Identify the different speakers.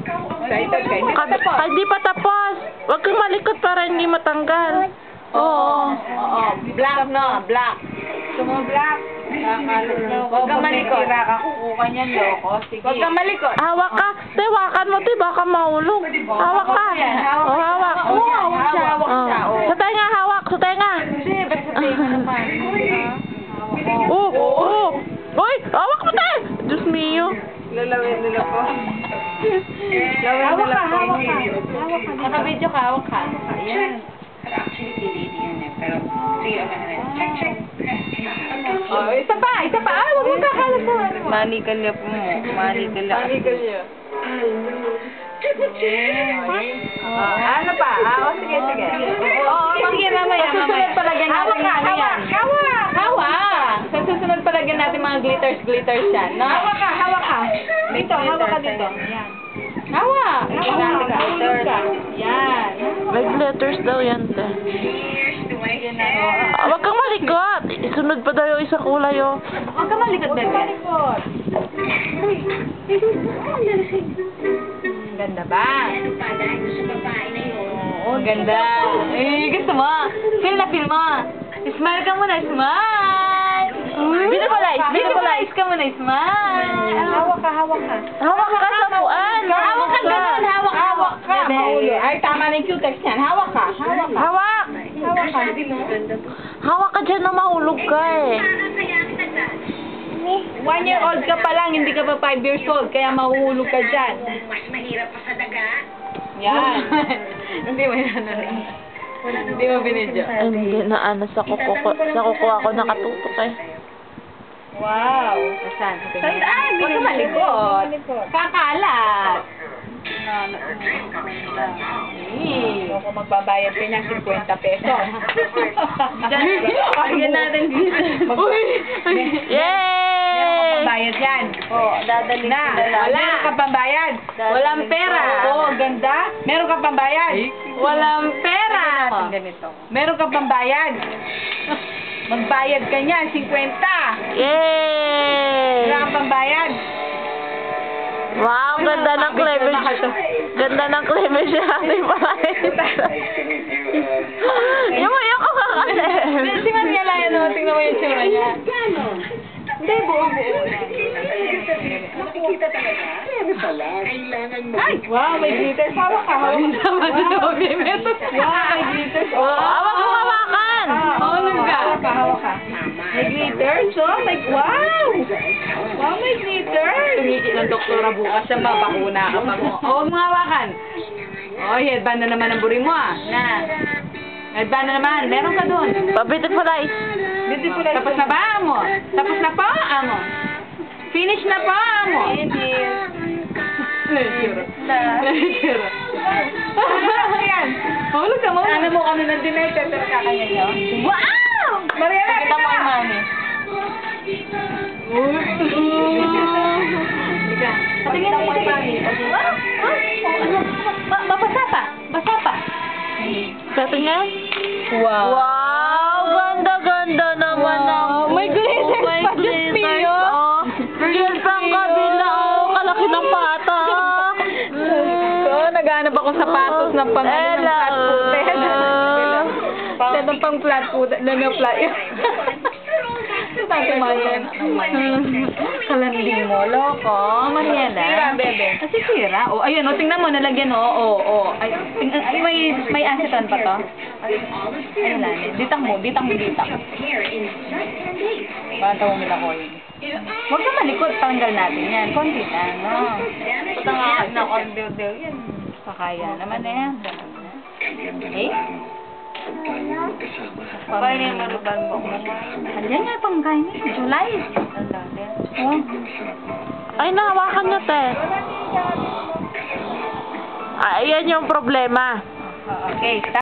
Speaker 1: Excited ka.
Speaker 2: Hindi pa tapos. Huwag kang malikot para hindi matanggal. Oo.
Speaker 1: Black, no? Black. Gusto mo black? Huwag kang malikot. Kukuha niyan, loko. Sige. Huwag kang malikot.
Speaker 2: Hawak ka. Hawakan mo, baka mahulog. Hawak ka. Oh, hawak.
Speaker 1: Hawak siya, hawak siya.
Speaker 2: Sa tenga, hawak. Sa tenga.
Speaker 1: Hindi, ba't sa tenga naman?
Speaker 2: Uy, hawak mo tayo. Diyos mio.
Speaker 1: Lalawin nila po. Hawak ka, hawak ka. Naka-video ka, hawak ka. Ayan. Oh, isa pa. Ay, huwag mo kakalat mo. Manigalya po mo. Manigalya. Ano pa? Sige. Sige, mamaya. Susunod palagyan natin ano yan. Hawak! Sa susunod palagyan natin mga glitters yan, no? Hawak ka. Dito, hawak ka dito. Yan. Hawak! Yan.
Speaker 2: May glitters daw yan, te. Huwag kang malikot. Isunod pa daw yung isa kulay, oh.
Speaker 1: Huwag ka malikot, bebe. Ganda ba? Oo, ganda. Gusto mo? Feel mo. Smile ka muna, smile. Visualize ka muna, smile. Hawak ka.
Speaker 2: Hawak ka sa puan.
Speaker 1: Hawak ka ganun, hawak ka. Ay, tama na yung cutex yan. Hawak ka.
Speaker 2: Hawak. Hawak ka dyan na mahulog ka, eh.
Speaker 1: 1 year old ka pa lang, hindi ka pa 5 years old, kaya mahuhulog ka dyan.
Speaker 3: Mas mahirap pa sa daga.
Speaker 1: Yan. Hindi mo yan. Hindi mo binidyo.
Speaker 2: Hindi na sa kuko ako nakatutok, eh.
Speaker 1: Wow. Saan? Ay, huwag ka malikot. Kakalat. Ako magbabayad ka niya 50 pesos. Bigyan natin dito.
Speaker 2: Yay!
Speaker 1: Meron ka pambayad yan.
Speaker 3: Dadalhin
Speaker 1: Na, wala ka pambayad. Walang pera. Oo, ganda. Meron ka pambayad. Walang pera. Meron ka pambayad. Magbayad ka niya, 50.
Speaker 2: Yay!
Speaker 1: Wala kang pambayad.
Speaker 2: Wow, ganda ng cleavage. Ganda ng cleavage ni Ate Pai. Yung ko kasi.
Speaker 1: Si Maniela yan, no? Tingnan mo yung tsura niya. Hindi, buo.
Speaker 3: Makikita talaga. Pero pala, kailangan mo.
Speaker 1: Ay! Wow, may glitters. Hawak ka. Wow, may glitters.
Speaker 2: Hawak mo hawakan.
Speaker 1: Hawak ka. May glitters, oh. Wow! Wow, may glitters. Tumigil ng doktora bukas siya, mabakuna ka pa mo. Huwag mo hawakan. Oh, headband na naman ang buri mo, ah. Headband na naman. Meron ka dun.
Speaker 2: Pa-beautiful-ize.
Speaker 1: Tapos na ba mo? Tapos na pa mo? Finish na pa mo? Naitsura. Hulog ka mo. Ano mo kami ng dinay, pero kakanya niyo? Wow! Mariana, kita mo ang mami. Patingin mo yung mami. Basa pa.
Speaker 2: Patingin? Wow, ganda naman ang...
Speaker 1: May glitters pa, Diyos mio.
Speaker 2: Diyan pang kabila, kalaki ng pata.
Speaker 1: Naghanap ako sapatos ng pang flat footed. Ng pang flat footed. Tati Marian. Kalandi mo, loko. Mariela. Sira, bebe. Kasi sira. Oh, ayun, oh, tingnan mo, nalagyan, oh. Ay, may aceton pa to. Ayun lang, ditang mo. Bata mo nila ko yun. Huwag ka malikot, tanggal natin yan. Konti lang, no? Ito nga, na-order yan. Pakaya naman na yan. Eh? Paano yung maluban mo? Andiyan nga pang kain eh. July. Oh.
Speaker 2: Ay, nahawakan niya, te. Ayan yung problema.
Speaker 1: Okay.